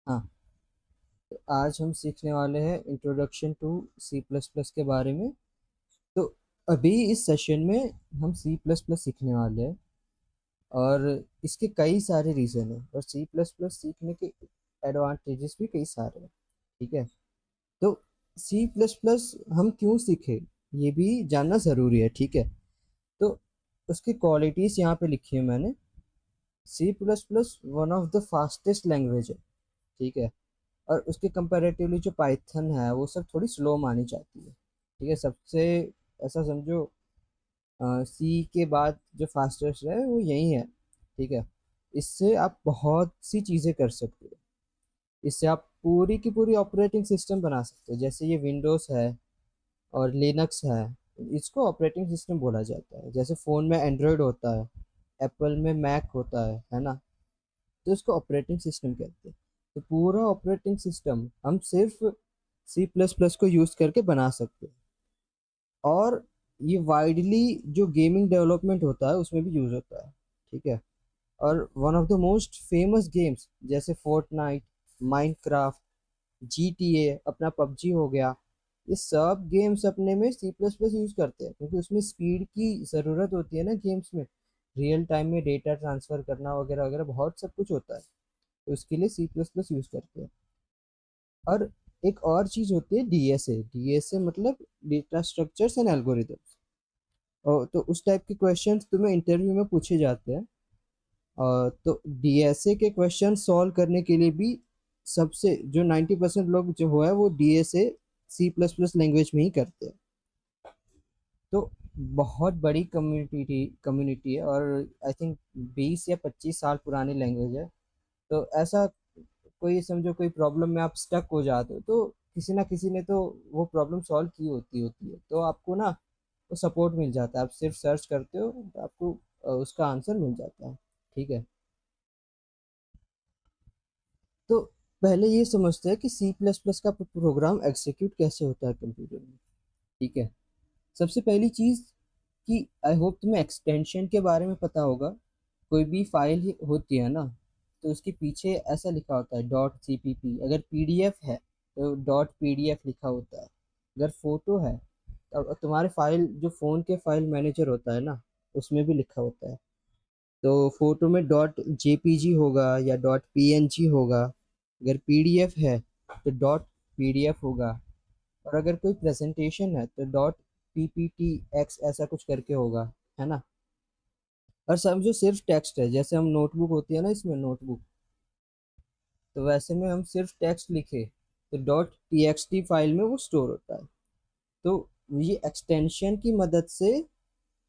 हाँ, तो आज हम सीखने वाले हैं introduction to C plus plus के बारे में। तो अभी इस सेशन में हम सी प्लस प्लस सीखने वाले हैं, और इसके कई सारे रीज़न हैं, और सी प्लस प्लस सीखने के एडवांटेजेस भी कई सारे हैं। ठीक है, तो सी प्लस प्लस हम क्यों सीखे, ये भी जानना ज़रूरी है। ठीक है, तो उसकी क्वालिटीज़ यहाँ पे लिखी है मैंने। C plus plus one of the fastest language है। ठीक है, और उसके कंपैरेटिवली जो पाइथन है वो सब थोड़ी स्लो मानी जाती है। ठीक है, सबसे ऐसा समझो, सी के बाद जो फास्टेस्ट है वो यही है। ठीक है, इससे आप बहुत सी चीज़ें कर सकते हो। इससे आप पूरी की पूरी ऑपरेटिंग सिस्टम बना सकते हो। जैसे ये विंडोज़ है और लिनक्स है, इसको ऑपरेटिंग सिस्टम बोला जाता है। जैसे फ़ोन में एंड्रॉयड होता है, एप्पल में मैक होता है ना, तो इसको ऑपरेटिंग सिस्टम कहते हैं। तो पूरा ऑपरेटिंग सिस्टम हम सिर्फ सी प्लस प्लस को यूज़ करके बना सकते हैं। और ये वाइडली जो गेमिंग डेवलपमेंट होता है उसमें भी यूज़ होता है। ठीक है, और one of the most famous games जैसे फोर्टनाइट, माइनक्राफ्ट, GTA, अपना पबजी हो गया, ये सब गेम्स अपने में सी प्लस प्लस यूज़ करते हैं, क्योंकि उसमें स्पीड की ज़रूरत होती है ना गेम्स में। रियल टाइम में डेटा ट्रांसफ़र करना वगैरह वगैरह बहुत सब कुछ होता है, तो उसके लिए सी प्लस प्लस यूज़ करते हैं। और एक और चीज़ होती है DSA। DSA मतलब डेटा स्ट्रक्चर्स एंड एल्गोरिदम्स। और तो उस टाइप के क्वेश्चंस तुम्हें इंटरव्यू में पूछे जाते हैं। तो DSA के क्वेश्चन सॉल्व करने के लिए भी सबसे जो 90% लोग जो है वो DSA C plus plus language में ही करते हैं। तो बहुत बड़ी कम्युनिटी है, और आई थिंक 20 या 25 साल पुरानी लैंग्वेज है। तो ऐसा कोई समझो कोई प्रॉब्लम में आप स्टक हो जाते हो, तो किसी ना किसी ने तो वो प्रॉब्लम सॉल्व की होती है, तो आपको ना वो सपोर्ट मिल जाता है। आप सिर्फ सर्च करते हो तो आपको उसका आंसर मिल जाता है। ठीक है, तो पहले ये समझते हैं कि सी प्लस प्लस का प्रोग्राम एग्जीक्यूट कैसे होता है कंप्यूटर में। ठीक है, सबसे पहली चीज़ कि आई होप तुम्हें एक्सटेंशन के बारे में पता होगा। कोई भी फाइल होती है ना, तो उसके पीछे ऐसा लिखा होता है .cpp। अगर PDF है तो .pdf लिखा होता है। अगर फोटो है तो तुम्हारे फाइल जो फ़ोन के फाइल मैनेजर होता है ना, उसमें भी लिखा होता है। तो फोटो में .jpg होगा या .png होगा। अगर PDF है तो .pdf होगा। और अगर कोई प्रेजेंटेशन है तो .pptx ऐसा कुछ करके होगा, है ना। और समझो सिर्फ टेक्स्ट है, जैसे हम नोटबुक होती है ना, इसमें नोटबुक, तो वैसे में हम सिर्फ टेक्स्ट लिखे तो .txt फाइल में वो स्टोर होता है। तो ये एक्सटेंशन की मदद से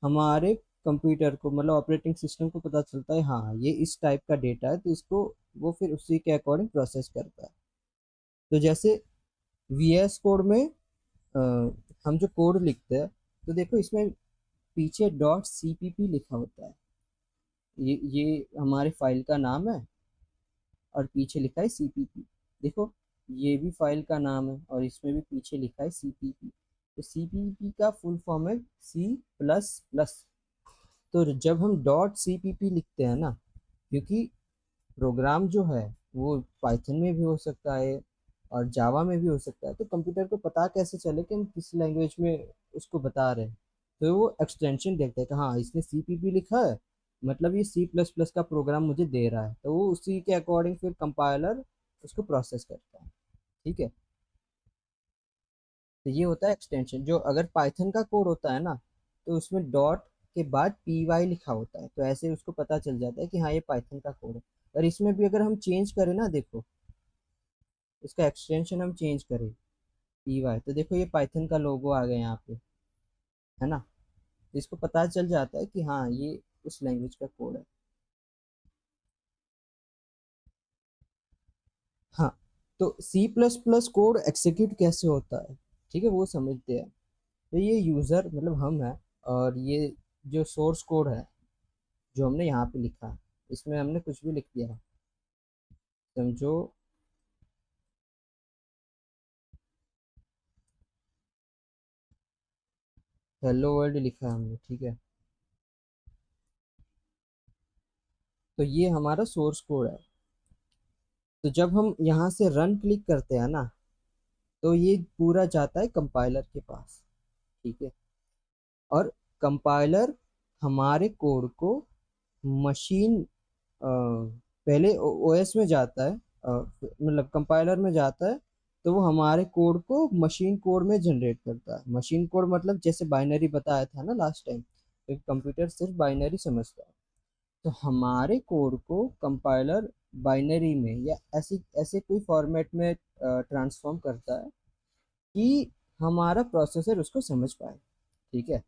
हमारे कंप्यूटर को, मतलब ऑपरेटिंग सिस्टम को पता चलता है हाँ ये इस टाइप का डेटा है, तो इसको वो फिर उसी के अकॉर्डिंग प्रोसेस करता है। तो जैसे VS कोड में अ, हम जो कोड लिखते हैं, तो देखो इसमें पीछे .cpp लिखा होता है। ये हमारे फाइल का नाम है, और पीछे लिखा है CPP। देखो, ये भी फाइल का नाम है और इसमें भी पीछे लिखा है CPP। तो CPP का फुल फॉर्म है सी प्लस प्लस। तो जब हम .cpp लिखते हैं ना, क्योंकि प्रोग्राम जो है वो पाइथन में भी हो सकता है और जावा में भी हो सकता है, तो कंप्यूटर को पता कैसे चले कि हम किस लैंग्वेज में उसको बता रहे हैं। तो वो एक्सटेंशन देखता है कि हाँ इसने CPP लिखा है, मतलब ये सी प्लस प्लस का प्रोग्राम मुझे दे रहा है, तो वो उसी के अकॉर्डिंग फिर कंपाइलर उसको प्रोसेस करता है। ठीक है, तो ये होता है एक्सटेंशन। जो अगर पाइथन का कोड होता है ना, तो उसमें डॉट के बाद PY लिखा होता है, तो ऐसे उसको पता चल जाता है कि हाँ ये पाइथन का कोड है। और इसमें भी अगर हम चेंज करें ना, देखो इसका एक्सटेंशन हम चेंज करें PY, तो देखो ये पाइथन का लोगो आ गया यहाँ पे, है ना। तो इसको पता चल जाता है कि हाँ ये उस लैंग्वेज का कोड है। हाँ, तो C plus plus code execute कैसे होता है, ठीक है, वो समझते हैं। तो ये यूज़र मतलब हम है, और ये जो सोर्स कोड है जो हमने यहाँ पे लिखा है, इसमें हमने कुछ भी लिख दिया, समझो हेलो वर्ल्ड लिखा है हमने। ठीक है, तो ये हमारा सोर्स कोड है। तो जब हम यहाँ से रन क्लिक करते हैं ना, तो ये पूरा जाता है कंपाइलर के पास। ठीक है। और कंपाइलर हमारे कोड को मशीन पहले ओएस में जाता है, मतलब कंपाइलर में जाता है। तो वो हमारे कोड को मशीन कोड में जनरेट करता है। मशीन कोड मतलब जैसे बाइनरी बताया था ना लास्ट टाइम, तो कंप्यूटर सिर्फ बाइनरी समझता है। तो हमारे कोड को कंपाइलर बाइनरी में या ऐसी ऐसे कोई फॉर्मेट में ट्रांसफॉर्म करता है कि हमारा प्रोसेसर उसको समझ पाए। ठीक है।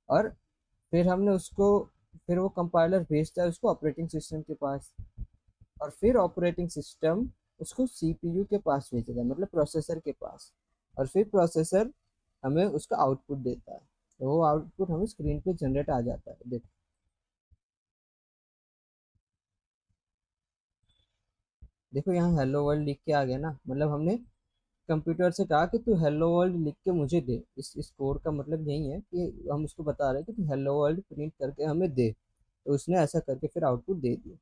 और फिर हमने उसको फिर वो कंपाइलर भेजता है उसको ऑपरेटिंग सिस्टम के पास। और फिर ऑपरेटिंग सिस्टम उसको सीपीयू के पास भेजता है, मतलब प्रोसेसर के पास। और फिर प्रोसेसर हमें उसका आउटपुट देता है। तो वो आउटपुट हमें स्क्रीन पे जनरेट आ जाता है। देखो यहाँ हेलो वर्ल्ड लिख के आ गया ना, मतलब हमने कंप्यूटर से कहा कि तू हेलो वर्ल्ड लिख के मुझे दे। इस कोड का मतलब यही है कि हम उसको बता रहे हैं कि तू हेलो वर्ल्ड प्रिंट करके हमें दे। तो उसने ऐसा करके फिर आउटपुट दे दिया।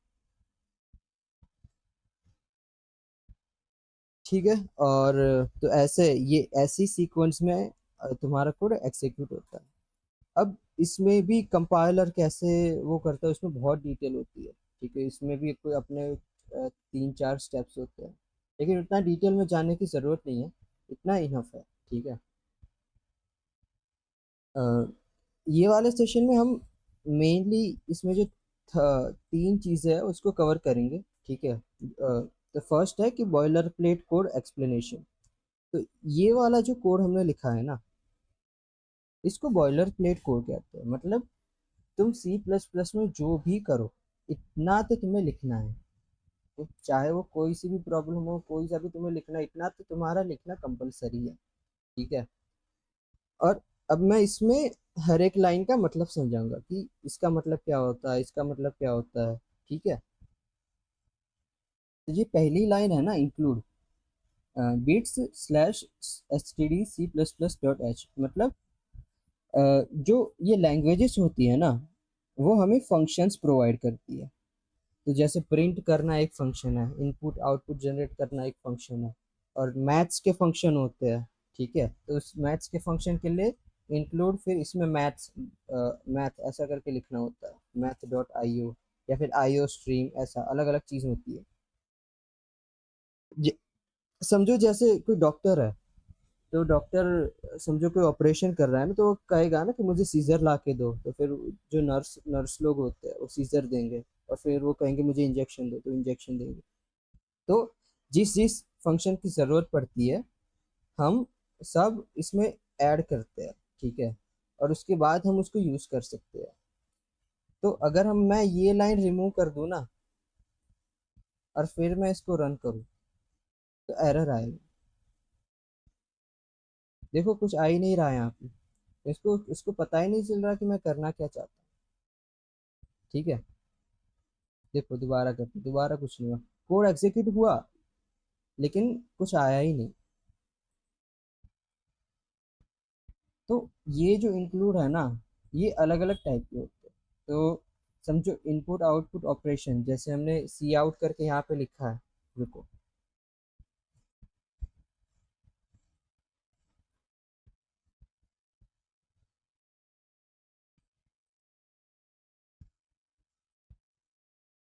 ठीक है। और तो ऐसे ये ऐसी सीक्वेंस में तुम्हारा कोड एग्जीक्यूट होता है। अब इसमें भी कंपाइलर कैसे वो करता है, उसमें बहुत डिटेल होती है। ठीक है। इसमें भी कोई अपने 3-4 स्टेप्स होते हैं, लेकिन उतना डिटेल में जाने की ज़रूरत नहीं है। इतना इनफ है। ठीक है। अ, ये वाले सेशन में हम मेनली इसमें जो 3 चीज़ें हैं उसको कवर करेंगे। ठीक है। तो फर्स्ट है कि बॉयलर प्लेट कोड एक्सप्लेनेशन। तो ये वाला जो कोड हमने लिखा है ना, इसको बॉयलर प्लेट कोड कहते हैं। मतलब तुम सी प्लस प्लस में जो भी करो, इतना तो तुम्हें लिखना है। तो चाहे वो कोई सी भी प्रॉब्लम हो, कोई सा भी तुम्हें लिखना है, इतना तो तुम्हारा लिखना कंपलसरी है। ठीक है। और अब मैं इसमें हर एक लाइन का मतलब समझाऊंगा कि इसका मतलब क्या होता है, इसका मतलब क्या होता है। ठीक है। तो ये पहली लाइन है ना, include bits slash S T D C plus plus dot H. मतलब जो ये लैंग्वेजेस होती है ना, वो हमें फंक्शंस प्रोवाइड करती है। तो जैसे प्रिंट करना एक फंक्शन है, इनपुट आउटपुट जनरेट करना एक फंक्शन है, और मैथ्स के फंक्शन होते हैं। ठीक है। तो उस मैथ्स के फंक्शन के लिए इंक्लूड, फिर इसमें मैथ्स मैथ ऐसा करके लिखना होता है, मैथ डॉट आई ओ, या फिर आई ओ स्ट्रीम, ऐसा अलग अलग चीज़ होती है। ज- समझो जैसे कोई डॉक्टर है, तो डॉक्टर समझो कोई ऑपरेशन कर रहा है ना, तो वो कहेगा ना कि मुझे सीजर ला के दो। तो फिर जो नर्स नर्स लोग होते हैं वो सीजर देंगे, और फिर वो कहेंगे मुझे इंजेक्शन दो, तो इंजेक्शन देंगे। तो जिस जिस फंक्शन की ज़रूरत पड़ती है, हम सब इसमें ऐड करते हैं। ठीक है। और उसके बाद हम उसको यूज़ कर सकते हैं। तो अगर मैं ये लाइन रिमूव कर दूँ ना, और फिर मैं इसको रन करूँ, तो एरर आएगा। देखो कुछ आ ही नहीं रहा है यहाँ पे। इसको इसको पता ही नहीं चल रहा कि मैं करना क्या चाहता हूँ। ठीक है। देखो दोबारा करते, दोबारा कुछ नहीं हुआ। कोड एग्जीक्यूट हुआ, लेकिन कुछ आया ही नहीं। तो ये जो इंक्लूड है ना, ये अलग अलग टाइप के होते हैं। तो समझो इनपुट आउटपुट ऑपरेशन, जैसे हमने सी आउट करके यहाँ पे लिखा है। रुको।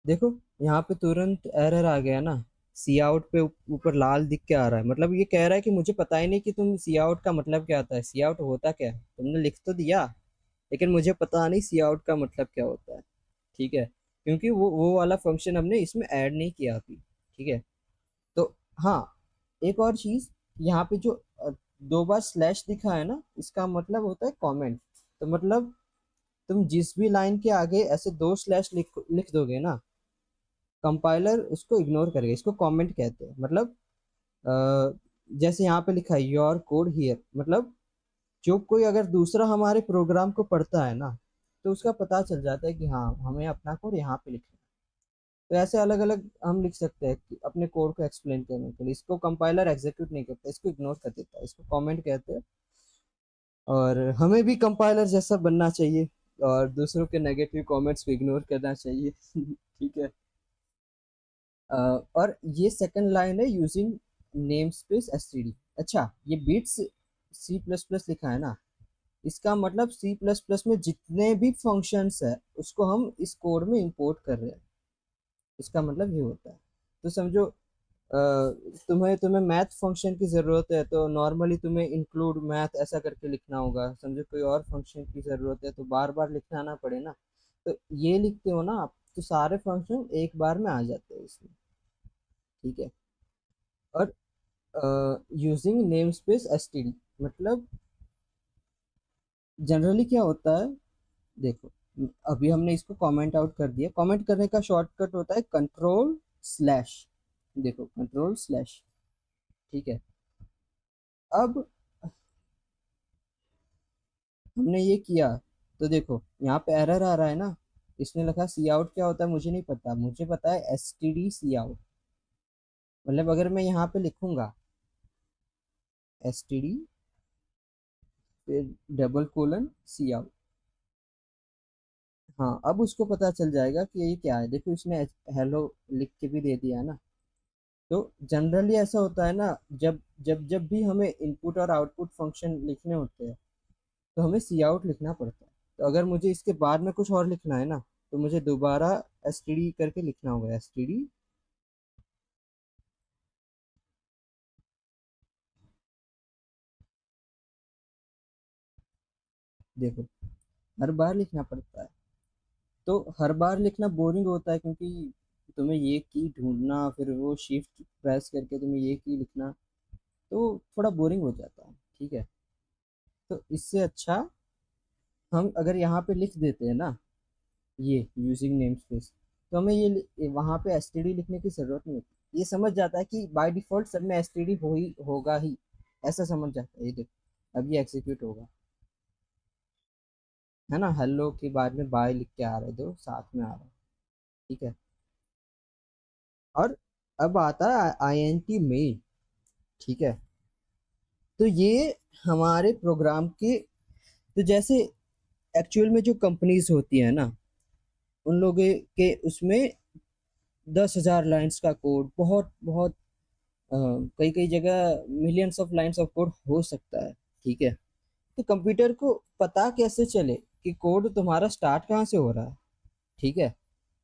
देखो यहाँ पे तुरंत एरर आ गया ना। सी आउट पे ऊपर लाल दिख के आ रहा है, मतलब ये कह रहा है कि मुझे पता ही नहीं कि तुम सी आउट का मतलब क्या होता है, सी आउट होता क्या है। तुमने लिख तो दिया, लेकिन मुझे पता नहीं सी आउट का मतलब क्या होता है। ठीक है। क्योंकि वो वाला फंक्शन हमने इसमें ऐड नहीं किया अभी। ठीक है। तो हाँ, एक और चीज, यहाँ पे जो 2 बार स्लैश दिखा है ना, इसका मतलब होता है कमेंट। तो मतलब तुम जिस भी लाइन के आगे ऐसे 2 स्लैश लिख लिख दोगे ना, कंपाइलर उसको इग्नोर करेगा। इसको कमेंट कहते हैं। मतलब जैसे यहाँ पे लिखा है योर कोड हियर, मतलब जो कोई अगर दूसरा हमारे प्रोग्राम को पढ़ता है ना, तो उसका पता चल जाता है कि हाँ, हमें अपना कोड यहाँ पे लिखना है। तो ऐसे अलग अलग हम लिख सकते हैं कि अपने कोड को एक्सप्लेन करने के लिए। इसको कंपाइलर एग्जीक्यूट नहीं करता, इसको इग्नोर कर देता है, इसको कमेंट कहते हैं। और हमें भी कंपाइलर जैसा बनना चाहिए, और दूसरों के नेगेटिव कमेंट्स को इग्नोर करना चाहिए। ठीक है। और ये सेकंड लाइन है यूजिंग नेम स्पेस एसटीडी। अच्छा, ये बिट्स सी प्लस प्लस लिखा है ना, इसका मतलब सी प्लस प्लस में जितने भी फंक्शंस है उसको हम इस कोड में इंपोर्ट कर रहे हैं, इसका मतलब ये होता है। तो समझो, तुम्हें तुम्हें मैथ फंक्शन की ज़रूरत है तो नॉर्मली तुम्हें इंक्लूड मैथ ऐसा करके लिखना होगा। समझो कोई और फंक्शन की ज़रूरत है तो बार बार लिखना ना पड़े ना, तो ये लिखते हो ना आप, तो सारे फंक्शन एक बार में आ जाते हैं इसमें। ठीक है। और यूजिंग नेम स्पेस एसटीडी मतलब जनरली क्या होता है, देखो, अभी हमने इसको कमेंट आउट कर दिया। कमेंट करने का शॉर्टकट होता है कंट्रोल स्लैश। देखो, कंट्रोल स्लैश। ठीक है। अब हमने ये किया तो देखो यहाँ पे एरर आ रहा है ना, इसने लिखा सी आउट। क्या होता है मुझे नहीं पता, मुझे पता है S T D C out. मतलब अगर मैं यहाँ पे लिखूंगा एस टी डी फिर डबल कोलन सी आउट, हाँ, अब उसको पता चल जाएगा कि ये क्या है। देखो इसने हेलो लिख के भी दे दिया है ना। तो जनरली ऐसा होता है ना, जब जब जब भी हमें इनपुट और आउटपुट फंक्शन लिखने होते हैं तो हमें सी आउट लिखना पड़ता है। तो अगर मुझे इसके बाद में कुछ और लिखना है ना, तो मुझे दोबारा एस टी डी करके लिखना होगा, एस टी डी। देखो, हर बार लिखना पड़ता है। तो हर बार लिखना बोरिंग होता है क्योंकि तुम्हें ये की ढूंढना, फिर वो शिफ्ट प्रेस करके तुम्हें ये की लिखना, तो थोड़ा बोरिंग हो जाता है। ठीक है। तो इससे अच्छा हम अगर यहाँ पे लिख देते हैं ना, ये यूजिंग नेम स्पेस, तो हमें ये वहाँ पे एसटीडी लिखने की जरूरत नहीं होती। ये समझ जाता है कि बाय डिफॉल्ट सब में एसटीडी हो ही होगा ही, ऐसा समझ जाता है। ये देखो अब ये एग्जीक्यूट होगा, है ना, हेलो के बाद में बाय लिख के आ रहे, दो साथ में आ रहा है। ठीक है। और अब आता है आई एन टी मेन। ठीक है। तो ये हमारे प्रोग्राम के, तो जैसे एक्चुअल में जो कंपनीज होती है ना, उन लोगों के उसमें 10,000 लाइंस का कोड, बहुत बहुत कई कई जगह millions of lines of code हो सकता है। ठीक है। तो कंप्यूटर को पता कैसे चले कि कोड तुम्हारा स्टार्ट कहाँ से हो रहा है। ठीक है।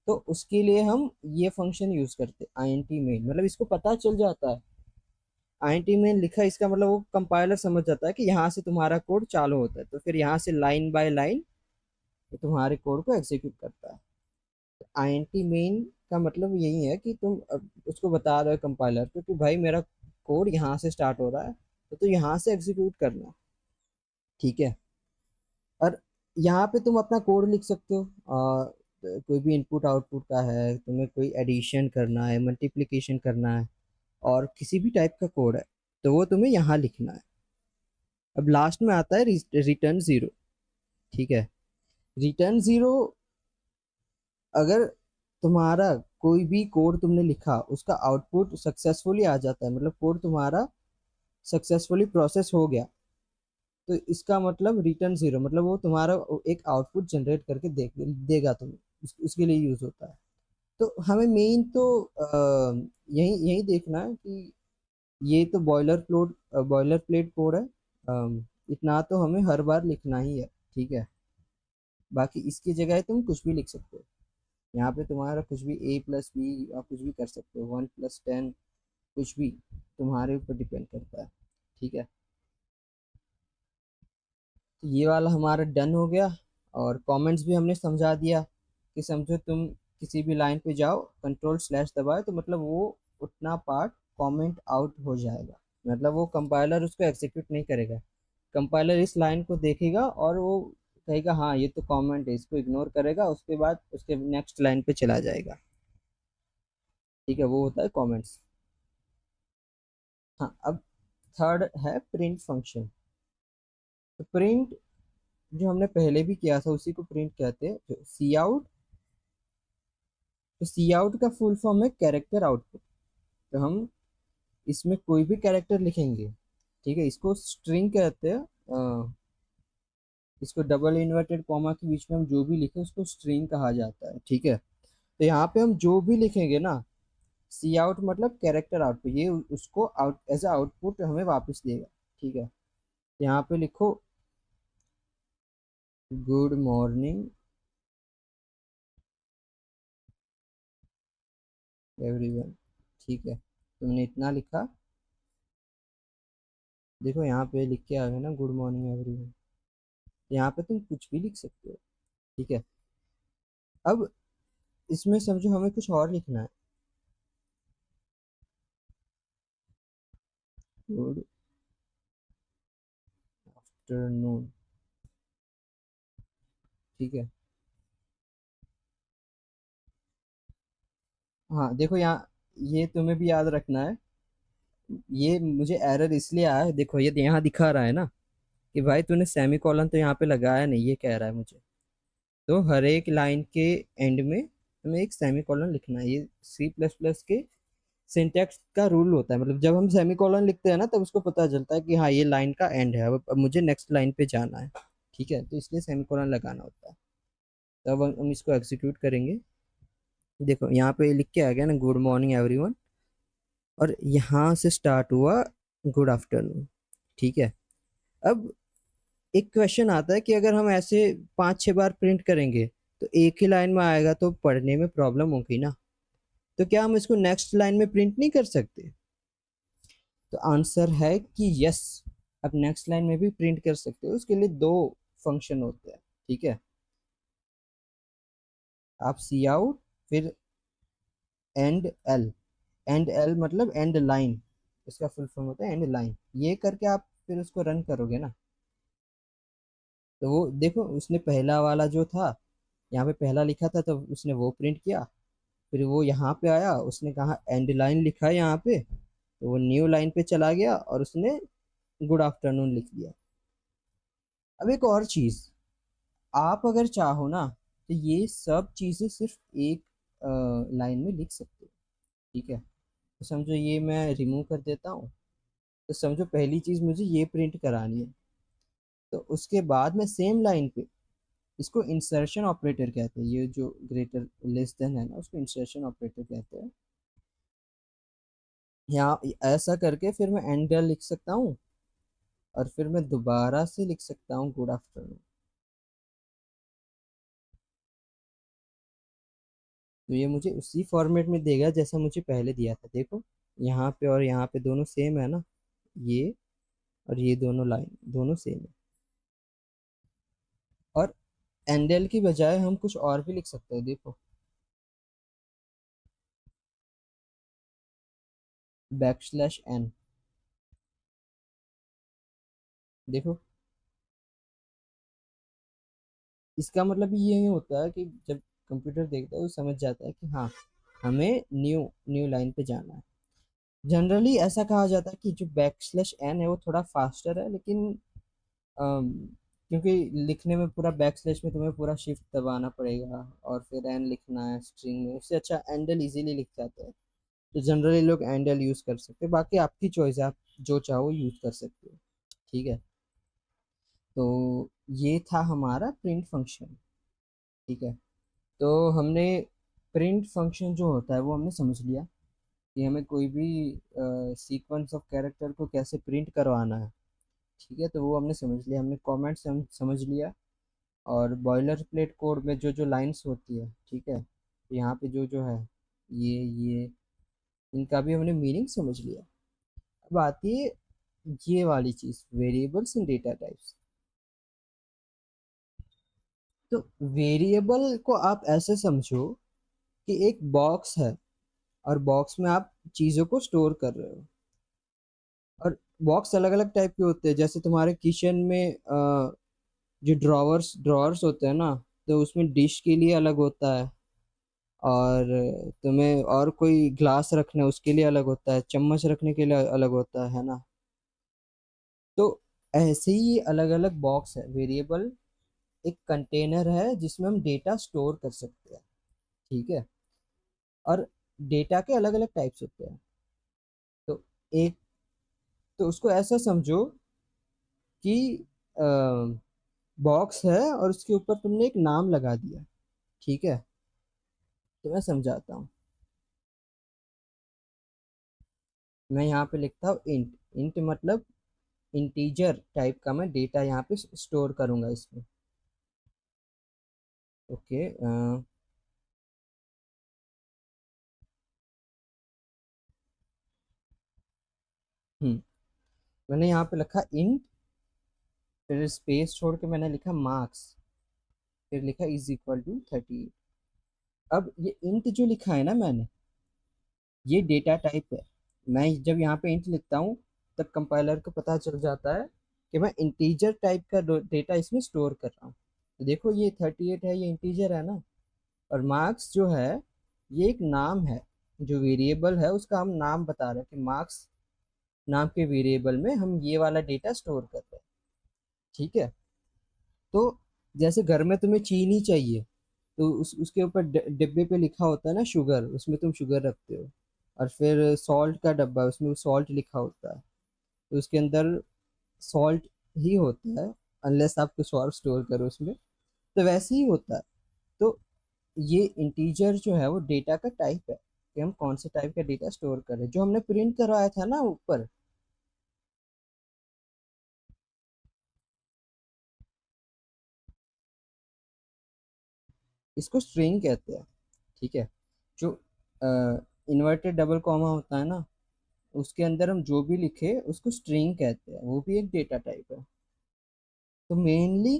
तो उसके लिए हम ये फंक्शन यूज करते हैं आई एन टी मेन, मतलब इसको पता चल जाता है। आई एन टी मेन लिखा है, इसका मतलब वो कंपाइलर समझ जाता है कि यहाँ से तुम्हारा कोड चालू होता है, तो फिर यहाँ से लाइन बाय लाइन तुम्हारे कोड को एग्जीक्यूट करता है। आई एन टी मेन का मतलब यही है कि तुम अब उसको बता रहे हो कंपाइलर को कि भाई मेरा कोड यहाँ से स्टार्ट हो रहा है, तो यहाँ से एग्जीक्यूट करना। ठीक है। और यहाँ पे तुम अपना कोड लिख सकते हो। कोई भी इनपुट आउटपुट का है, तुम्हें कोई एडिशन करना है, मल्टीप्लिकेशन करना है, और किसी भी टाइप का कोड है, तो वो तुम्हें यहाँ लिखना है। अब लास्ट में आता है रिटर्न जीरो। ठीक है। रिटर्न जीरो, अगर तुम्हारा कोई भी कोड तुमने लिखा उसका आउटपुट सक्सेसफुली आ जाता है, मतलब कोड तुम्हारा सक्सेसफुली प्रोसेस हो गया, तो इसका मतलब रिटर्न जीरो, मतलब वो तुम्हारा एक आउटपुट जनरेट करके देगा तुम्हें, उसके लिए यूज होता है। तो हमें मेन तो यही यही देखना है कि ये तो बॉयलर प्लेट कोड है। इतना तो हमें हर बार लिखना ही है। ठीक है। बाकी इसकी जगह तुम कुछ भी लिख सकते हो। यहाँ पे तुम्हारा कुछ भी ए प्लस बी आप कुछ भी कर सकते हो, 1+10, कुछ भी तुम्हारे ऊपर डिपेंड करता है। ठीक है। तो ये वाला हमारा डन हो गया। और कमेंट्स भी हमने समझा दिया कि समझो तुम किसी भी लाइन पे जाओ, कंट्रोल स्लैश दबाए तो मतलब वो उतना पार्ट कमेंट आउट हो जाएगा, मतलब वो कंपाइलर उसको एग्जीक्यूट नहीं करेगा। कंपाइलर इस लाइन को देखेगा और वो कहेगा हाँ ये तो कमेंट है, इसको इग्नोर करेगा, उसके बाद उसके नेक्स्ट लाइन पे चला जाएगा। ठीक है, वो होता है कमेंट्स। हाँ, अब थर्ड है प्रिंट फंक्शन। तो प्रिंट जो हमने पहले भी किया था उसी को प्रिंट कहते हैं, जो सी आउट। तो सी आउट का फुल फॉर्म है कैरेक्टर आउटपुट। तो हम इसमें कोई भी कैरेक्टर लिखेंगे, ठीक है, इसको स्ट्रिंग कहते हैं। इसको डबल इन्वर्टेड कॉमा के बीच में हम जो भी लिखे उसको स्ट्रिंग कहा जाता है। ठीक है। तो यहाँ पे हम जो भी लिखेंगे ना, सी आउट मतलब कैरेक्टर आउटपुट, ये उसको आउट एज अ आउटपुट हमें वापस देगा। ठीक है, यहाँ पे लिखो गुड मॉर्निंग एवरीवन। ठीक है, तुमने इतना लिखा। देखो यहाँ पे लिख के आ गया ना गुड मॉर्निंग एवरीवन। यहाँ पे तुम कुछ भी लिख सकते हो। ठीक है, अब इसमें समझो हमें कुछ और लिखना है। Good afternoon. ठीक है, हाँ देखो यहाँ, ये तुम्हें भी याद रखना है। ये मुझे एरर इसलिए आया है, देखो ये यहाँ दिखा रहा है ना कि भाई तूने सेमी कॉलन तो यहाँ पे लगाया नहीं, ये कह रहा है मुझे। तो हर एक लाइन के एंड में हमें एक सेमी कॉलन लिखना है। ये सी प्लस प्लस के सिंटैक्स का रूल होता है, मतलब जब हम सेमी कॉलन लिखते हैं ना तब उसको पता चलता है कि हाँ ये लाइन का एंड है, अब मुझे नेक्स्ट लाइन पे जाना है। ठीक है, तो इसलिए सेमी कॉलन लगाना होता है। तब हम इसको एग्जीक्यूट करेंगे। देखो यहाँ पे लिख के आ गया ना गुड मॉर्निंग एवरीवन, और यहाँ से स्टार्ट हुआ गुड आफ्टरनून। ठीक है, अब एक क्वेश्चन आता है कि अगर हम ऐसे 5-6 बार प्रिंट करेंगे तो एक ही लाइन में आएगा तो पढ़ने में प्रॉब्लम होगी ना। तो क्या हम इसको नेक्स्ट लाइन में प्रिंट नहीं कर सकते? तो आंसर है कि यस, आप नेक्स्ट लाइन में भी प्रिंट कर सकते हो। उसके लिए दो फंक्शन होते हैं। ठीक है, आप सी आउट, फिर एंड एल। एंड एल मतलब एंड लाइन, इसका फुल फॉर्म होता है एंड लाइन। ये करके आप फिर उसको रन करोगे ना, तो वो देखो उसने पहला वाला जो था, यहाँ पे पहला लिखा था तो उसने वो प्रिंट किया। फिर वो यहाँ पे आया, उसने कहा एंड लाइन लिखा है यहाँ पे, तो वो न्यू लाइन पे चला गया और उसने गुड आफ्टरनून लिख दिया। अब एक और चीज, आप अगर चाहो ना तो ये सब चीजें सिर्फ एक लाइन में लिख सकते हो। ठीक है, तो समझो ये मैं रिमूव कर देता हूँ। तो समझो पहली चीज मुझे ये प्रिंट करानी है, तो उसके बाद में सेम लाइन पे, इसको इंसर्शन ऑपरेटर कहते हैं, ये जो ग्रेटर लेस देन है ना उसको इंसर्शन ऑपरेटर कहते हैं। यहाँ ऐसा करके फिर मैं एंड लिख सकता हूँ, और फिर मैं दोबारा से लिख सकता हूँ गुड आफ्टरनून। तो ये मुझे उसी फॉर्मेट में देगा जैसा मुझे पहले दिया था। देखो यहाँ पे और यहाँ पे दोनों सेम है ना, ये और ये दोनों लाइन दोनों सेम है। और एंडल की बजाय हम कुछ और भी लिख सकते हैं। देखो \n। देखो इसका मतलब ये होता है कि जब कंप्यूटर देखता है वो समझ जाता है कि हाँ हमें न्यू न्यू लाइन पे जाना है। जनरली ऐसा कहा जाता है कि जो \n है वो थोड़ा फास्टर है, लेकिन अम, क्योंकि लिखने में पूरा बैकस्लैश में तुम्हें पूरा शिफ्ट दबाना पड़ेगा और फिर एन लिखना है स्ट्रिंग में, उससे अच्छा एंडल इजीली लिख जाता है। तो जनरली लोग एंडल यूज कर सकते हैं, बाकी आपकी चॉइस है, आप जो चाहो यूज कर सकते हो। ठीक है, तो ये था हमारा प्रिंट फंक्शन। ठीक है, तो हमने प्रिंट फंक्शन जो होता है वो हमने समझ लिया कि हमें कोई भी सीक्वेंस ऑफ कैरेक्टर को कैसे प्रिंट करवाना है। ठीक है, तो वो हमने समझ लिया, हमने कमेंट से हम समझ लिया, और बॉयलर प्लेट कोड में जो जो लाइंस होती है। ठीक है, तो यहाँ पे जो जो है ये इनका भी हमने मीनिंग समझ लिया। अब आती है ये वाली चीज, वेरिएबल्स इन डेटा टाइप्स। तो वेरिएबल को आप ऐसे समझो कि एक बॉक्स है, और बॉक्स में आप चीजों को स्टोर कर रहे हो। और बॉक्स अलग अलग टाइप के होते हैं, जैसे तुम्हारे किचन में जो ड्रॉवर्स ड्रॉवर्स होते हैं ना, तो उसमें डिश के लिए अलग होता है, और तुम्हें और कोई ग्लास रखना है उसके लिए अलग होता है, चम्मच रखने के लिए अलग होता है ना। तो ऐसे ही अलग अलग बॉक्स है। वेरिएबल एक कंटेनर है जिसमें हम डेटा स्टोर कर सकते हैं। ठीक है, और डेटा के अलग अलग टाइप्स होते हैं। तो एक, तो उसको ऐसा समझो कि बॉक्स है और उसके ऊपर तुमने एक नाम लगा दिया। ठीक है, तो मैं समझाता हूँ। मैं यहाँ पे लिखता हूँ इंट। इंट मतलब इंटीजर टाइप का मैं डेटा यहाँ पे स्टोर करूंगा इसमें। ओके। हम्म मैंने यहाँ पे लिखा इंट, फिर स्पेस छोड़ के मैंने लिखा मार्क्स, फिर लिखा इज इक्वल टू 38। अब ये इंट जो लिखा है ना मैंने, ये डेटा टाइप है। मैं जब यहाँ पे इंट लिखता हूँ तब कंपाइलर को पता चल जाता है कि मैं इंटीजर टाइप का डेटा इसमें स्टोर कर रहा हूँ। तो देखो ये 38 है, ये इंटीजर है ना। और मार्क्स जो है ये एक नाम है, जो वेरिएबल है उसका हम नाम बता रहे हैं कि मार्क्स नाम के वेरिएबल में हम ये वाला डेटा स्टोर कर रहे हैं। ठीक है। तो जैसे घर में तुम्हें चीनी चाहिए, तो उसके ऊपर डिब्बे पे लिखा होता है ना शुगर, उसमें तुम शुगर रखते हो। और फिर सॉल्ट का डब्बा, उसमें सॉल्ट लिखा होता है, तो उसके अंदर सॉल्ट ही होता है, अनलेस आप कुछ और स्टोर करो उसमें। तो वैसे ही होता है। तो ये इंटीजर जो है वो डेटा का टाइप है, कि हम कौन से टाइप का डेटा स्टोर करें, जो हमने प्रिंट करवाया था ना ऊपर। इसको स्ट्रिंग कहते हैं। ठीक है। जो इन्वर्टेड डबल कॉमा होता है ना, उसके अंदर हम जो भी लिखे उसको स्ट्रिंग कहते हैं, वो भी एक डेटा टाइप है। तो मेनली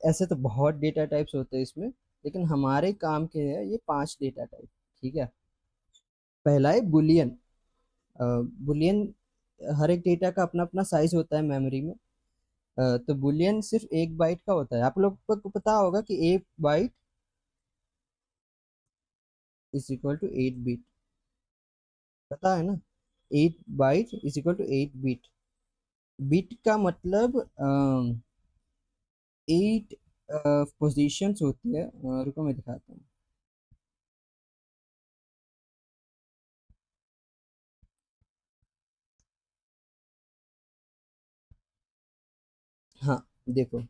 ऐसे तो बहुत डेटा टाइप्स होते हैं इसमें, लेकिन हमारे काम के है ये 5 डेटा टाइप। ठीक है। पहला है बुलियन। बुलियन, हर एक डेटा का अपना अपना साइज होता है मेमोरी में। तो बुलियन सिर्फ 1 बाइट का होता है। आप लोग को पता होगा कि 1 byte is equal to 8 bit. पता है ना, 8 byte is equal to 8 bit. Bit का मतलब 8 पोजिशंस होती है। रुको मैं दिखाता हूँ। हाँ, देखो,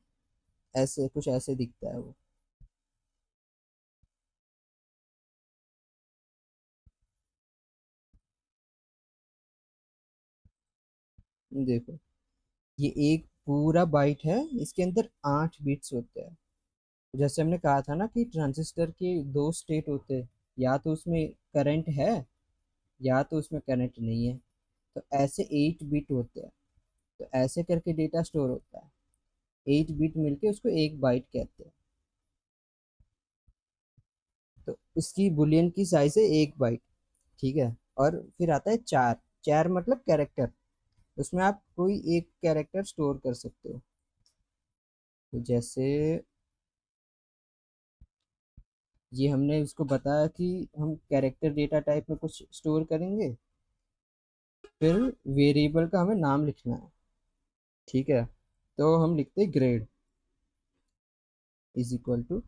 ऐसे कुछ ऐसे दिखता है वो। देखो, ये एक पूरा बाइट है, इसके अंदर 8 बिट्स होते हैं। जैसे हमने कहा था ना कि ट्रांजिस्टर के 2 स्टेट होते हैं, या तो उसमें करंट है या तो उसमें करंट नहीं है। तो ऐसे 8 बिट होते हैं। तो ऐसे करके डेटा स्टोर होता है। 8 बिट मिलके उसको 1 बाइट कहते हैं। तो उसकी बुलियन की साइज है 1 बाइट। ठीक है। और फिर आता है चार। चार मतलब कैरेक्टर। उसमें आप कोई एक कैरेक्टर स्टोर कर सकते हो। तो जैसे ये हमने उसको बताया कि हम कैरेक्टर डेटा टाइप में कुछ स्टोर करेंगे, फिर वेरिएबल का हमें नाम लिखना है। ठीक है। तो हम लिखते हैं ग्रेड इज इक्वल टू।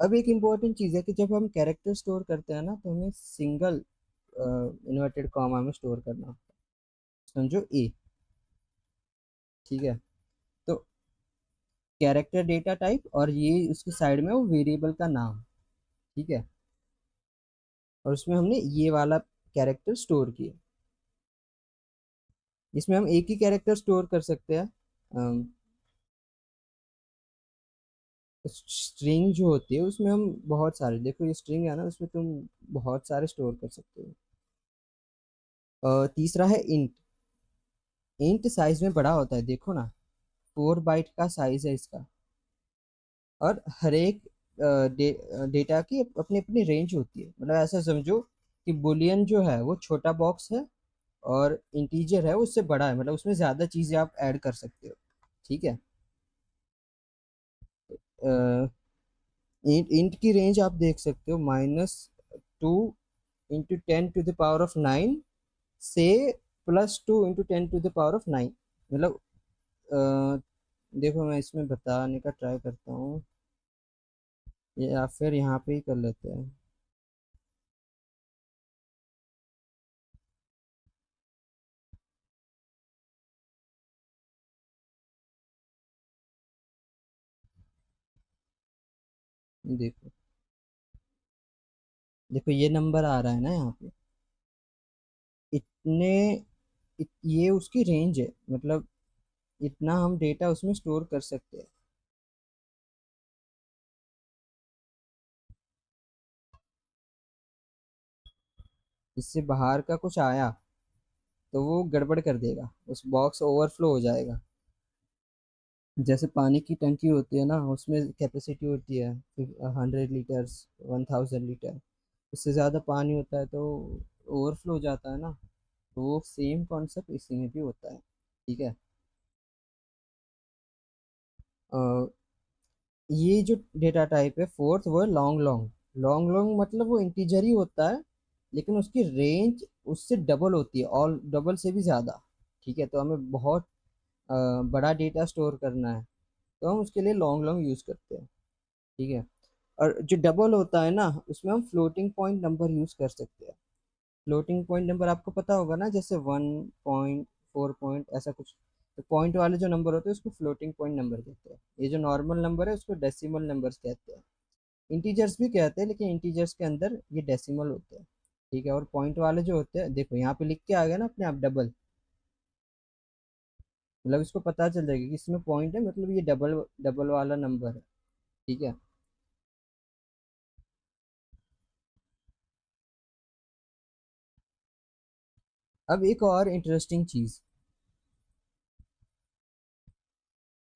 अब एक इम्पोर्टेंट चीज़ है कि जब हम कैरेक्टर स्टोर करते हैं ना, तो हमें सिंगल इन्वर्टेड कॉमा में स्टोर करना होता है। समझो ए। ठीक है। तो कैरेक्टर डेटा टाइप, और ये उसके साइड में वो वेरिएबल का नाम। ठीक है। और उसमें हमने ये वाला कैरेक्टर स्टोर किया। इसमें हम एक ही कैरेक्टर स्टोर कर सकते हैं। स्ट्रिंग जो होती है उसमें हम बहुत सारे, देखो ये स्ट्रिंग है ना, उसमें तुम बहुत सारे स्टोर कर सकते हो। तीसरा है इंट। इंट साइज में बड़ा होता है, देखो ना, 4 बाइट का साइज है इसका। और हर एक डेटा की अपनी अपनी रेंज होती है। मतलब ऐसा समझो कि बुलियन जो है वो छोटा बॉक्स है, और इंटीजर है वो उससे बड़ा है, मतलब उसमें ज्यादा चीजें आप ऐड कर सकते हो। ठीक है। इंट की रेंज आप देख सकते हो, -2 इंटू 10⁻⁹ से +2 इंटू 10⁻⁹ मतलब अ, देखो मैं इसमें बताने का ट्राई करता हूँ, या फिर यहाँ पे ही कर लेते हैं। देखो, देखो ये नंबर आ रहा है ना यहाँ पे, इतने ये उसकी रेंज है, मतलब इतना हम डेटा उसमें स्टोर कर सकते हैं। इससे बाहर का कुछ आया तो वो गड़बड़ कर देगा, उस बॉक्स ओवरफ्लो हो जाएगा। जैसे पानी की टंकी होती है ना, उसमें कैपेसिटी होती है 100 लीटर्स, 1000 लीटर। उससे ज़्यादा पानी होता है तो ओवरफ्लो हो जाता है ना। तो वो सेम कॉन्सेप्ट इसी में भी होता है। ठीक है। अ, ये जो डेटा टाइप है फोर्थ, वो है लॉन्ग लॉन्ग। लॉन्ग लॉन्ग मतलब वो इंटीजर ही होता है, लेकिन उसकी रेंज उससे डबल होती है, और डबल से भी ज़्यादा। ठीक है, तो हमें बहुत अ, बड़ा डेटा स्टोर करना है, तो हम उसके लिए लॉन्ग लॉन्ग यूज़ करते हैं। ठीक है। और जो डबल होता है ना, उसमें हम फ्लोटिंग पॉइंट नंबर यूज़ कर सकते हैं। फ्लोटिंग पॉइंट नंबर आपको पता होगा ना, जैसे 1 पॉइंट, 4 पॉइंट, ऐसा कुछ। तो पॉइंट वाले जो नंबर होते हैं उसको फ्लोटिंग पॉइंट नंबर कहते हैं। ये जो नॉर्मल नंबर है उसको डेसिमल नंबर्स कहते हैं। इंटीजर्स भी कहते हैं, लेकिन इंटीजर्स के अंदर ये डेसिमल होते हैं। ठीक है। और पॉइंट वाले जो होते हैं, देखो यहाँ पे लिख के आ गया ना अपने आप डबल, मतलब इसको पता चल जाएगा कि इसमें पॉइंट है, मतलब ये डबल डबल वाला नंबर है। ठीक है। अब एक और इंटरेस्टिंग चीज,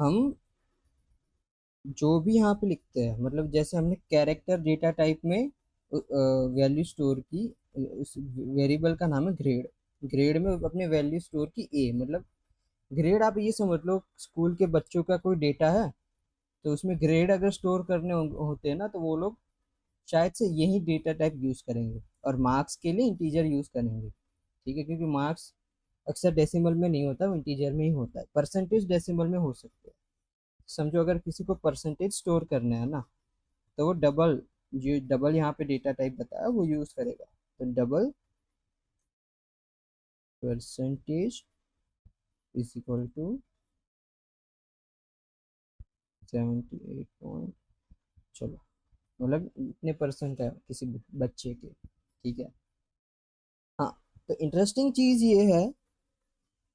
हम जो भी यहाँ पे लिखते हैं, मतलब जैसे हमने कैरेक्टर डेटा टाइप में वैल्यू स्टोर की, उस वेरिएबल का नाम है ग्रेड। ग्रेड में अपने वैल्यू स्टोर की ए, मतलब ग्रेड आप ये समझ लो, स्कूल के बच्चों का कोई डेटा है, तो उसमें ग्रेड अगर स्टोर करने होते हैं ना, तो वो लोग शायद से यही डेटा टाइप यूज करेंगे, और मार्क्स के लिए इंटीजर यूज करेंगे। ठीक है, क्योंकि मार्क्स अक्सर डेसिमल में नहीं होता, वो इंटीजर में ही होता है। परसेंटेज डेसिमल में हो सकते हैं। समझो अगर किसी को परसेंटेज स्टोर करना है ना, तो वो डबल, जो डबल यहाँ पे डेटा टाइप बताया वो यूज करेगा। तो double percentage is equal to 78 point, चलो, मतलब इतने परसेंट है किसी बच्चे के। ठीक है। हाँ, तो इंटरेस्टिंग चीज ये है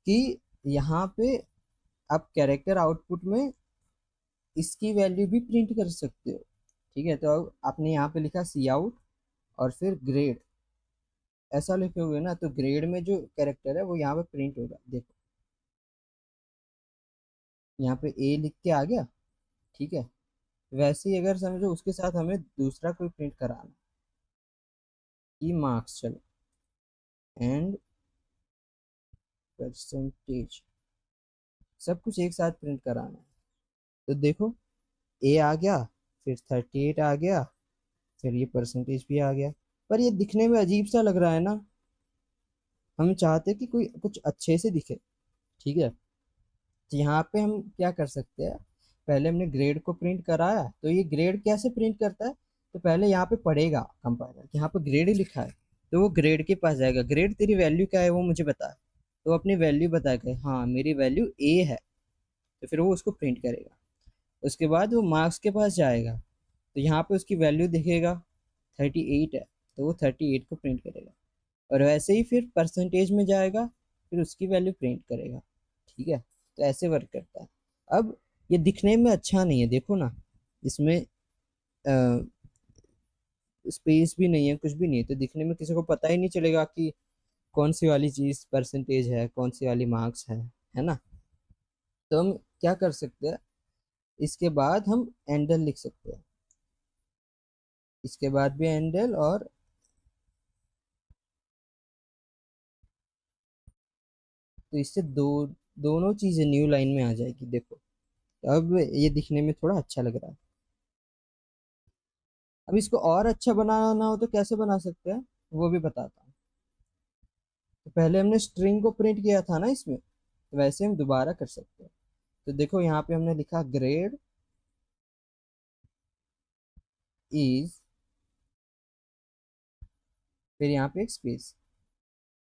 कि यहाँ पे आप कैरेक्टर आउटपुट में इसकी वैल्यू भी प्रिंट कर सकते हो। ठीक है, तो अब आपने यहाँ पे लिखा सी आउट और फिर ग्रेड, ऐसा लिखे हुए ना, तो ग्रेड में जो कैरेक्टर है वो यहाँ पे प्रिंट होगा, देखो यहाँ पे ए लिख के आ गया। ठीक है। वैसे ही अगर समझो उसके साथ हमें दूसरा कोई प्रिंट कराना, की मार्क्स, चलो, एंड परसेंटेज, सब कुछ एक साथ प्रिंट कराना है। तो देखो, ए आ गया, फिर 38 आ गया, फिर ये परसेंटेज भी आ गया। पर ये दिखने में अजीब सा लग रहा है ना, हम चाहते हैं कि कोई कुछ अच्छे से दिखे। ठीक है। तो यहाँ पे हम क्या कर सकते हैं, पहले हमने ग्रेड को प्रिंट कराया, तो ये ग्रेड कैसे प्रिंट करता है, तो पहले यहाँ पे पढ़ेगा कंपाइलर कि यहाँ पे ग्रेड ही लिखा है, तो वो ग्रेड के पास जाएगा, ग्रेड तेरी वैल्यू क्या है वो मुझे बता। तो अपनी वैल्यू बताएगा, हाँ मेरी वैल्यू ए है, तो फिर वो उसको प्रिंट करेगा। उसके बाद वो मार्क्स के पास जाएगा, तो यहाँ पे उसकी वैल्यू दिखेगा 38 है, तो वो 38 को प्रिंट करेगा। और वैसे ही फिर परसेंटेज में जाएगा, फिर उसकी वैल्यू प्रिंट करेगा। ठीक है, तो ऐसे वर्क करता है। अब ये दिखने में अच्छा नहीं है, देखो ना, इसमें स्पेस भी नहीं है, कुछ भी नहीं है, तो दिखने में किसी को पता ही नहीं चलेगा कि कौन सी वाली चीज परसेंटेज है, कौन सी वाली मार्क्स है ना। तो हम क्या कर सकते हैं, इसके बाद हम एंडल लिख सकते हैं, इसके बाद भी एंडल, और तो इससे दोनों चीजें न्यू लाइन में आ जाएगी, देखो। अब ये दिखने में थोड़ा अच्छा लग रहा है। अब इसको और अच्छा बनाना हो तो कैसे बना सकते हैं, वो भी बताता हूँ। तो पहले हमने स्ट्रिंग को प्रिंट किया था ना इसमें, तो वैसे हम दोबारा कर सकते हैं। तो देखो यहाँ पे हमने लिखा ग्रेड इज, फिर यहाँ पे एक स्पेस,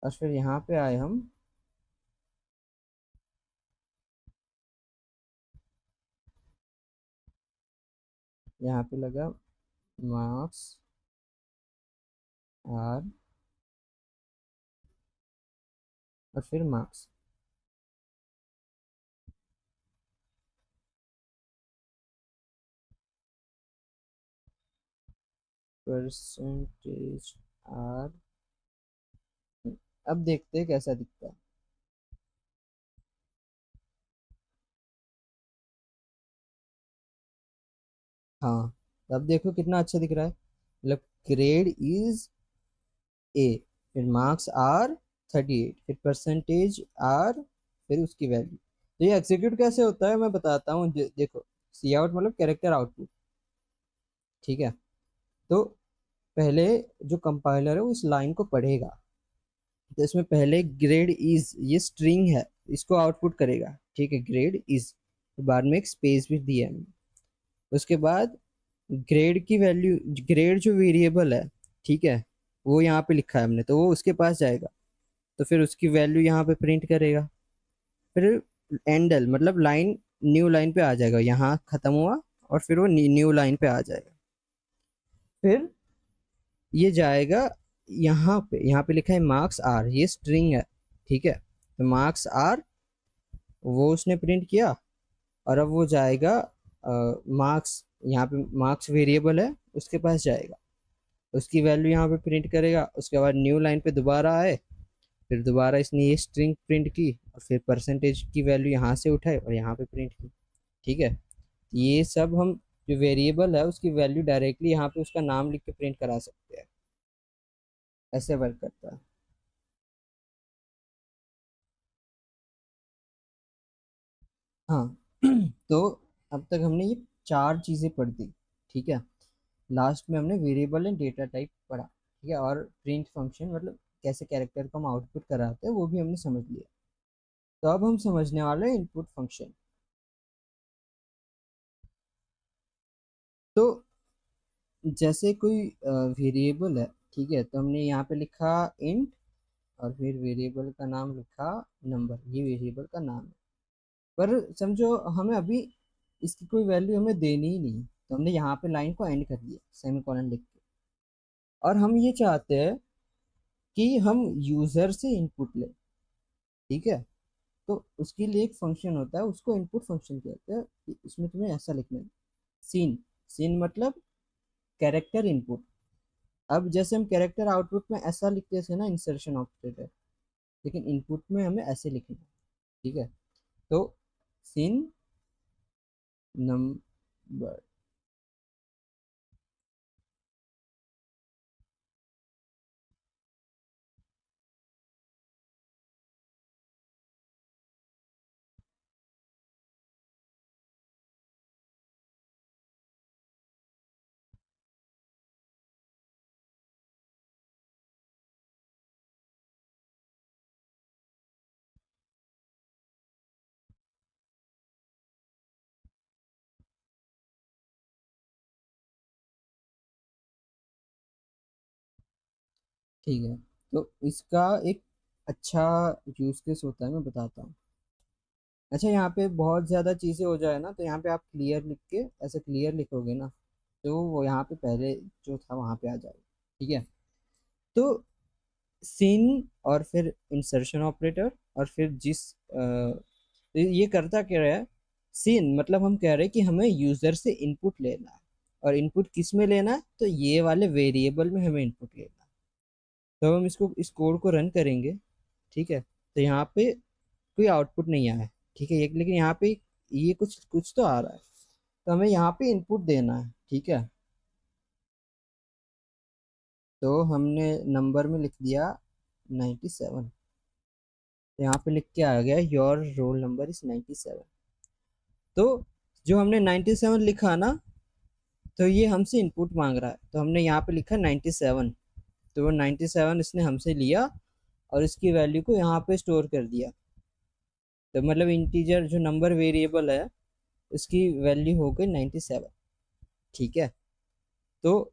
और फिर यहाँ पे आए हम, यहाँ पे लगा मार्क्स आर और फिर मार्क्स। Percentage are. अब देखते हैं कैसा दिखता है। हाँ, अब देखो कितना अच्छा दिख रहा है। मतलब ग्रेड इज ए, फिर मार्क्स आर 38, फिर परसेंटेज आर, फिर उसकी वैल्यू। तो ये एग्जीक्यूट कैसे होता है मैं बताता हूँ। देखो, सी आउट मतलब कैरेक्टर आउटपुट, ठीक है। तो पहले जो कंपाइलर है वो इस लाइन को पढ़ेगा। तो इसमें पहले ग्रेड इज, ये स्ट्रिंग है, इसको आउटपुट करेगा, ठीक है, ग्रेड इज। बाद में एक स्पेस भी दिया है। उसके बाद ग्रेड की वैल्यू, ग्रेड जो वेरिएबल है, ठीक है, वो यहाँ पे लिखा है हमने, तो वो उसके पास जाएगा। तो फिर उसकी वैल्यू यहाँ पे प्रिंट करेगा। फिर एंडल मतलब लाइन, न्यू लाइन पे आ जाएगा, यहाँ खत्म हुआ और फिर वो न्यू लाइन पे आ जाएगा। फिर ये जाएगा यहाँ पे लिखा है मार्क्स आर, ये स्ट्रिंग है, ठीक है। तो मार्क्स आर वो उसने प्रिंट किया, और अब वो जाएगा मार्क्स, यहाँ पे मार्क्स वेरिएबल है उसके पास जाएगा, उसकी वैल्यू यहाँ पे प्रिंट करेगा। उसके बाद न्यू लाइन पे दोबारा आए, फिर दोबारा इसने ये स्ट्रिंग प्रिंट की, और फिर परसेंटेज की वैल्यू यहाँ से उठाए और यहाँ पे प्रिंट की, ठीक है। ये सब हम, जो वेरिएबल है उसकी वैल्यू डायरेक्टली यहाँ पे उसका नाम लिख के प्रिंट करा सकते हैं। ऐसे वर्क करता है। हाँ। तो अब तक हमने ये चार चीज़ें पढ़ दी, ठीक है। लास्ट में हमने वेरिएबल एंड डेटा टाइप पढ़ा, ठीक है, और प्रिंट फंक्शन मतलब कैसे कैरेक्टर को हम आउटपुट कराते हैं वो भी हमने समझ लिया। तो अब हम समझने वाले हैं इनपुट फंक्शन। तो जैसे कोई वेरिएबल है, ठीक है, तो हमने यहाँ पे लिखा इंट, और फिर वेरिएबल का नाम लिखा नंबर, ये वेरिएबल का नाम है। पर समझो हमें अभी इसकी कोई वैल्यू हमें देनी ही नहीं, तो हमने यहाँ पे लाइन को एंड कर दिया सेमीकोलन लिख के। और हम ये चाहते हैं कि हम यूजर से इनपुट लें, ठीक है। तो उसके लिए एक फंक्शन होता है, उसको इनपुट फंक्शन कहते हैं। इसमें तुम्हें ऐसा लिखना है, सीन। सीन मतलब कैरेक्टर इनपुट। अब जैसे हम कैरेक्टर आउटपुट में ऐसा लिखते थे ना, इंसर्शन ऑपरेटर, लेकिन इनपुट में हमें ऐसे लिखना है, ठीक है। तो सिन नंबर। ठीक है, तो इसका एक अच्छा यूज केस होता है, मैं बताता हूँ। अच्छा, यहाँ पे बहुत ज़्यादा चीज़ें हो जाए ना, तो यहाँ पे आप क्लियर लिख के, ऐसे क्लियर लिखोगे ना, तो वो यहाँ पे पहले जो था वहाँ पे आ जाएगा, ठीक है। तो सिन, और फिर इंसर्शन ऑपरेटर, और फिर तो ये करता क्या है, सिन मतलब हम कह रहे हैं कि हमें यूजर से इनपुट लेना है, और इनपुट किस में लेना है, तो ये वाले वेरिएबल में हमें इनपुट लेना है। तो हम इसको, इस कोड को रन करेंगे, ठीक है। तो यहाँ पे कोई आउटपुट नहीं आया है, ठीक है, लेकिन यहाँ पे ये कुछ कुछ तो आ रहा है। तो हमें यहाँ पे इनपुट देना है, ठीक है। तो हमने नंबर में लिख दिया 97। तो यहाँ पे लिख के आ गया योर रोल नंबर इज 97। तो जो हमने 97 लिखा ना, तो ये हमसे इनपुट मांग रहा है, तो हमने यहाँ पे लिखा 97। तो वो 97 इसने हमसे लिया, और इसकी वैल्यू को यहाँ पे स्टोर कर दिया। तो मतलब इंटीजर जो नंबर वेरिएबल है, उसकी वैल्यू हो गई 97, ठीक है। तो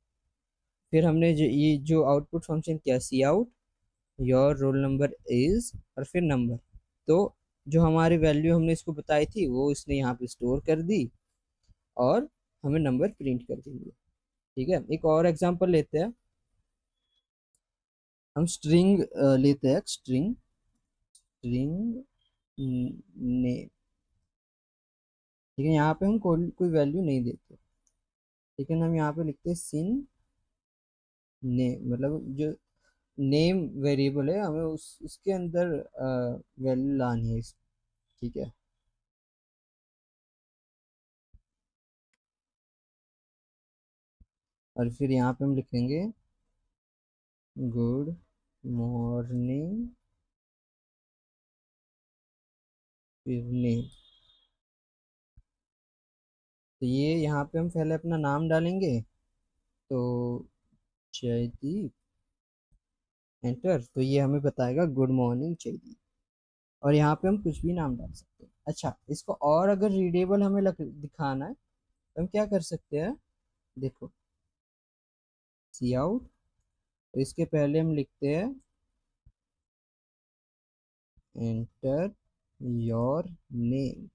फिर हमने ये जो आउटपुट फंक्शन किया, cout your roll number is, और फिर नंबर। तो जो हमारी वैल्यू हमने इसको बताई थी वो इसने यहाँ पे स्टोर कर दी, और हमें नंबर प्रिंट कर देंगे, ठीक है। एक और एग्जांपल लेते हैं। हम स्ट्रिंग लेते हैं, स्ट्रिंग। String name. ठीक है, यहाँ पे हम कोई वैल्यू नहीं देते। ठीक है ना, हम यहाँ पे लिखते हैं सिन नेम, मतलब जो नेम वेरिएबल है हमें उसके अंदर वैल्यू लानी है ठीक है। और फिर यहाँ पे हम लिखेंगे गुड मॉर्निंग इवनिंग। तो ये यहाँ पे हम पहले अपना नाम डालेंगे, तो जयदीप एंटर, तो ये हमें बताएगा गुड मॉर्निंग जयदीप। और यहाँ पे हम कुछ भी नाम डाल सकते हैं। अच्छा, इसको और अगर रीडेबल हमें दिखाना है तो हम क्या कर सकते हैं, देखो सी आउट, तो इसके पहले हम लिखते हैं एंटर योर नेम।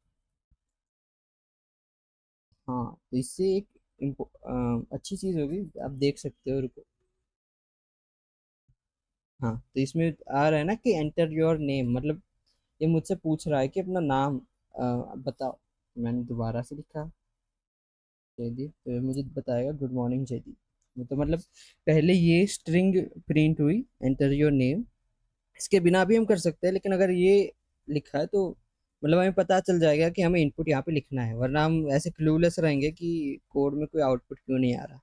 हाँ, तो इससे एक अच्छी चीज होगी, आप देख सकते हो, रुको। हाँ, तो इसमें आ रहा है ना कि एंटर योर नेम, मतलब ये मुझसे पूछ रहा है कि अपना नाम बताओ। मैंने दोबारा से लिखा जयदीप, तो ये मुझे बताएगा गुड मॉर्निंग जयदीप। तो मतलब पहले ये स्ट्रिंग प्रिंट हुई एंटर योर नेम, इसके बिना भी हम कर सकते हैं, लेकिन अगर ये लिखा है तो मतलब हमें पता चल जाएगा कि हमें इनपुट यहाँ पे लिखना है, वरना हम ऐसे क्लूलेस रहेंगे कि कोड में कोई आउटपुट क्यों नहीं आ रहा।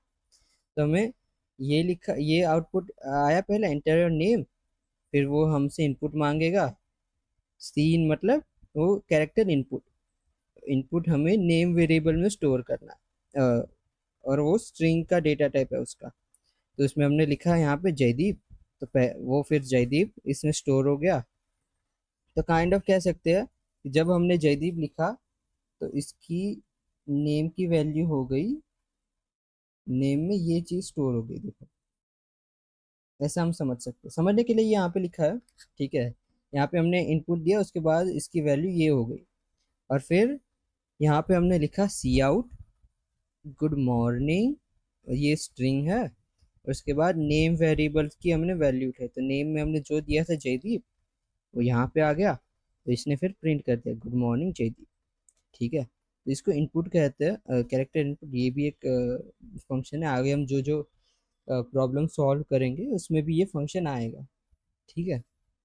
तो हमें ये लिखा, ये आउटपुट आया पहले एंटर योर नेम, फिर वो हमसे इनपुट मांगेगा। सीन मतलब वो कैरेक्टर इनपुट, इनपुट हमें नेम वेरिएबल में स्टोर करना है, और वो स्ट्रिंग का डेटा टाइप है उसका। तो इसमें हमने लिखा है यहाँ पे जयदीप, तो वो फिर जयदीप इसमें स्टोर हो गया। तो काइंड ऑफ कह सकते हैं कि जब हमने जयदीप लिखा तो इसकी नेम की वैल्यू हो गई, नेम में ये चीज स्टोर हो गई, देखो ऐसा हम समझ सकते हैं। समझने के लिए यहाँ पे लिखा है, ठीक है। यहाँ पे हमने इनपुट दिया, उसके बाद इसकी वैल्यू ये हो गई। और फिर यहाँ पे हमने लिखा सी आउट गुड मॉर्निंग, ये स्ट्रिंग है। और उसके बाद नेम वेरिएबल की हमने वैल्यू उठाई, तो नेम में हमने जो दिया था जयदीप, वो यहाँ पे आ गया, तो इसने फिर प्रिंट कर दिया गुड मॉर्निंग जयदीप। ठीक है, तो इसको इनपुट कहते हैं, कैरेक्टर इनपुट। ये भी एक फंक्शन है, आगे हम जो जो प्रॉब्लम सॉल्व करेंगे उसमें भी ये फंक्शन आएगा। ठीक है।